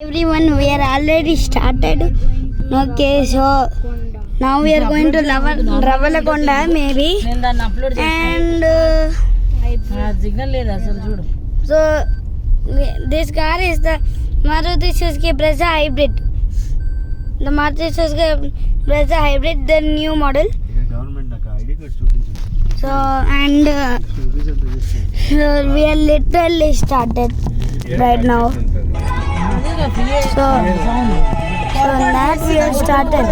Everyone, we are already started. Okay, so now we are going to Ravalakonda maybe. And so this car is the Maruti Suzuki Brezza Hybrid. The Maruti Suzuki Brezza Hybrid, the new model. So and we are literally started right now. So that we have started.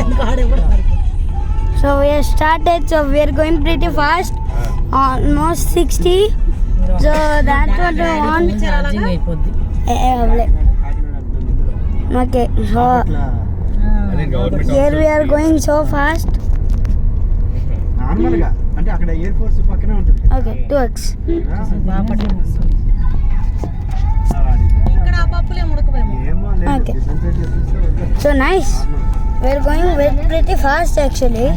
So we have started. So we are going pretty fast, almost 60. So that's what we want. Okay. So here we are going so fast. Okay, 2x. Okay. So nice. We're going pretty fast actually.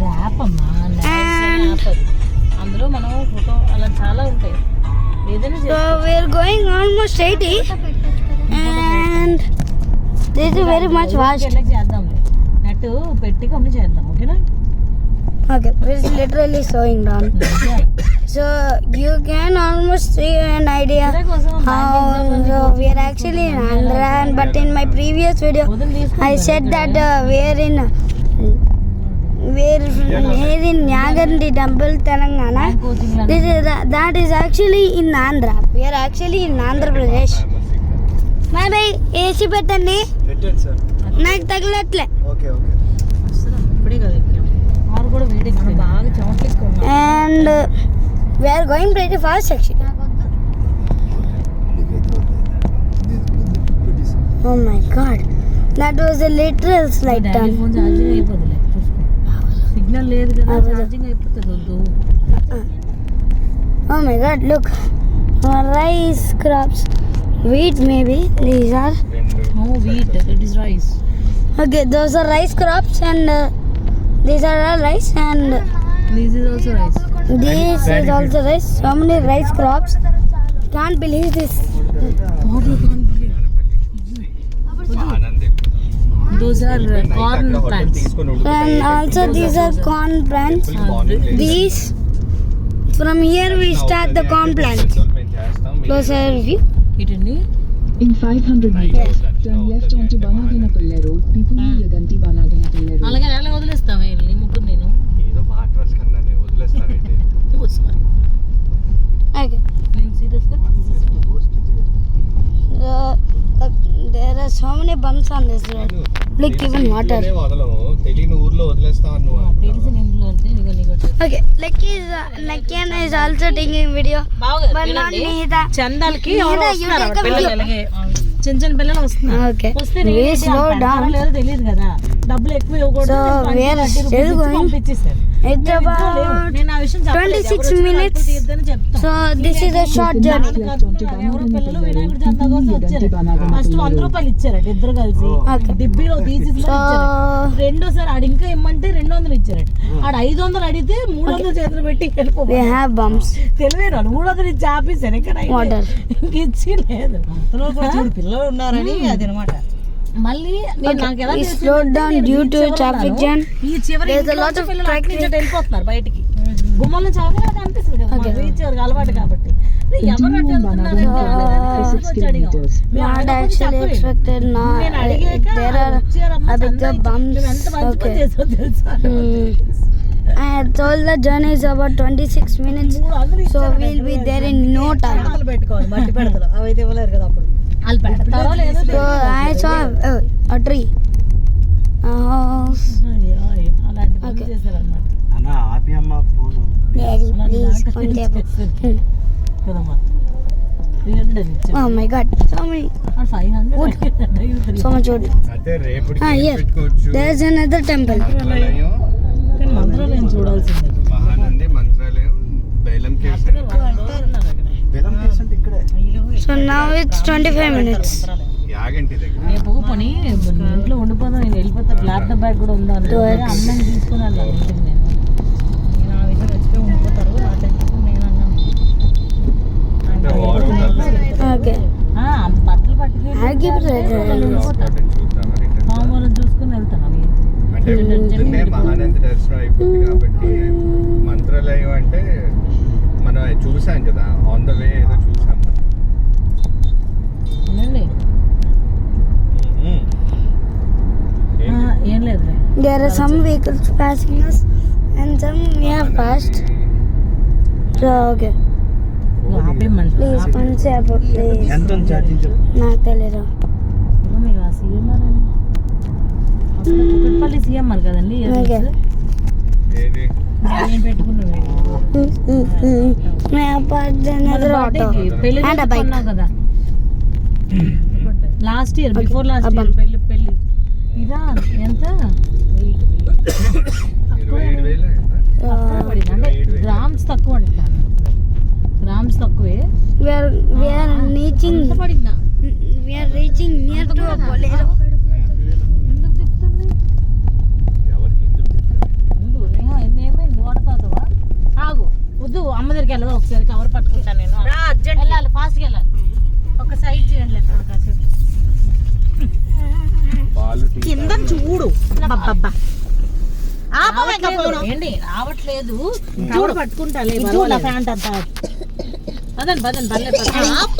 And so we're going almost 80. And this is very much fast. Okay, it's literally slowing down. So you can almost see an idea how we are actually in Andhra. But in my previous video, I said that we're in Nyagandi Temple, Telangana. That is actually in Andhra. We are actually in Andhra Pradesh. Bye bye. AC పెట్టండి. నాకు తగలట్లే. Okay. And we are going pretty fast actually. Oh my god, that was a literal slide turn. Oh my god, look, rice crops, wheat maybe these are. No wheat, it is rice. Okay, those are rice crops and these are all rice and this is also rice. This is also rice. So many rice crops. Can't believe this. Those are corn plants. And also these are corn plants. These, from here we start the corn plants. Closer view. In 500 meters, turn left onto Banaganapalle Road, Pipuli Yaganti Banaganapalle Road. అలాగే అలా వదిలేస్తావే నీ ముగ్గురు నేను ఏదో మాట verse కన్నా నేను వదిలేస్తానంటే Okay. నేను సీరియస్గా There are so many bumps on this road. Like even water. వదలము తెలియని ఊర్లో వదిలేస్తావు నువ్వు తెలిసిన ఇంట్లో అంటే నీకు Okay, Lucky is also taking video. But not Nihita. చందాలకి Nihita, you take a video. చిన్న పిల్లలు వస్తున్నారు Okay. వస్తే We slow down. లేదో తెలియదు కదా డబ్బులు ఎక్కువ ఇవ్వకూడదు So we are still going. పంపించేసారు It's about నేను ఆ విషయం 26 minutes. చెప్తాను So this is a short journey. ఎవరు పిల్లలు వినాయకుడి చందా కోసం వచ్చారు ఫస్ట్ 100 రూపాయలు ఇచ్చారట ఇద్దరు కలిసి Okay. డిబ్బీలో తీసి రెండోసారి ఆడు ఇంకా ఇమ్మంటే 200 ఇచ్చారట ఆడు 500 అడిగితే 300 చేతులు పెట్టి We have bumps. తెలివేరు 300 ఇచ్చి ఆపేశారు ఇక్కడ Water. ఇచ్చి లేదు పిల్లలు ఉన్నారని అది అనమాట మళ్ళీ నాకు ఎలా We slowed down due to traffic jam. ఈ చివరి There's a lot of traffic. వెళ్ళిపోతున్నారు బయటికి గుమ్మల నుంచి అవగానే నాకు అనిపిస్తుంది కదా Okay. రీచ్ అలవాటు కాబట్టి ఎవరు అటు వెళ్తున్నారంటే Not actually expected. Now there are a bigger bumps. Okay. I told the journey is about 26 minutes. So we'll be there in no time. పెట్టుకోవాలి మట్టి పెడతలు అవైతే ఇవ్వలేరు కదా అప్పుడు వాళ్ళు పెడతారో లేదో So I saw a tree. అలాంటి పనులు Okay. చేశారన్నమాట అన్న ఆపి అమ్మ ఫోన్ Daddy, please continue. కదమ్మా 300 ఇచ్చారు Oh my god, so many. 500 So much wood. అదే రేపటికి Here. పెట్టుకోవచ్చు There's another temple. మంత్రాలయం కానీ మంత్రాలయం చూడాల్సిందే Mahanandi Mantralayam Balaam caves Balaam caves అంటే ఇక్కడే So now it's 25 minutes. Yaganti దగ్గర రేపు పని ఇంట్లో ఉండిపోతాను నేను వెళ్ళిపోతా ల్యాప్టాప్ బ్యాగ్ కూడా ఉందా అంటే అన్నం తీసుకుని వెళ్ళాలి ఇంటికి నేను ఆ విధంగా వచ్చిపోయి ఉండిపోతారు ఆ టైంకి నేను అన్నాను Okay. బట్టలు ఆడికి పాము వాళ్ళని చూసుకుని వెళ్తాను అవి అంటే పొద్దున్నే మహానంది దర్శనం అయిపోయింది కాబట్టి మంత్రాలయం అంటే మనం చూసాం కదా, ఆన్ ద వే ఏదో చూసాం మనం. అవునండి. ఏం లేదు there are some vehicles passing us and some we have passed. So okay, ఆపేయమంటారు. please కొంచెంసేపు please. ఎంత ఛార్జింగ్ చెప్పు. నాకు తెలియదు. మీరు ఆ సీఎంఆర్ అని అక్కడ కుక్కట్పల్లి సీఎంఆర్ కదండి. Okay. ఏది నేను పెట్టుకున్నాను I have parked another auto పెళ్లి and a bike. కొన్నావు కదా last year, before last year అబ్బా. పెళ్లి ఇదా ఎంత 27,000 తక్కువ పడింది అంటే గ్రామ్స్ తక్కువ అంటాను. గ్రామ్స్ తక్కువే we are reaching ఎంత పడిందా? near to a bolero. ఎందుకు తిప్పుతుంది? ఎవరికి ఎందుకు తిప్పాలి? ఏమైంది? ఓడతావా? ఆగు, వద్దు, అమ్మ దగ్గరికి వెళ్ళదు. ఒకసారి కవర్ పట్టుకుంటాను నేను. వెళ్ళాలి, ఫాస్ట్గా వెళ్ళాలి. ఒక సైడ్ చేయండి ఎక్కడ కాసేపు. పాలు టీ కింద చూడు ఏంటి రావట్లేదు? చూడు పట్టుకుంటా ప్యాంట్ అంతా. పదండి పదండి, పర్లేదు.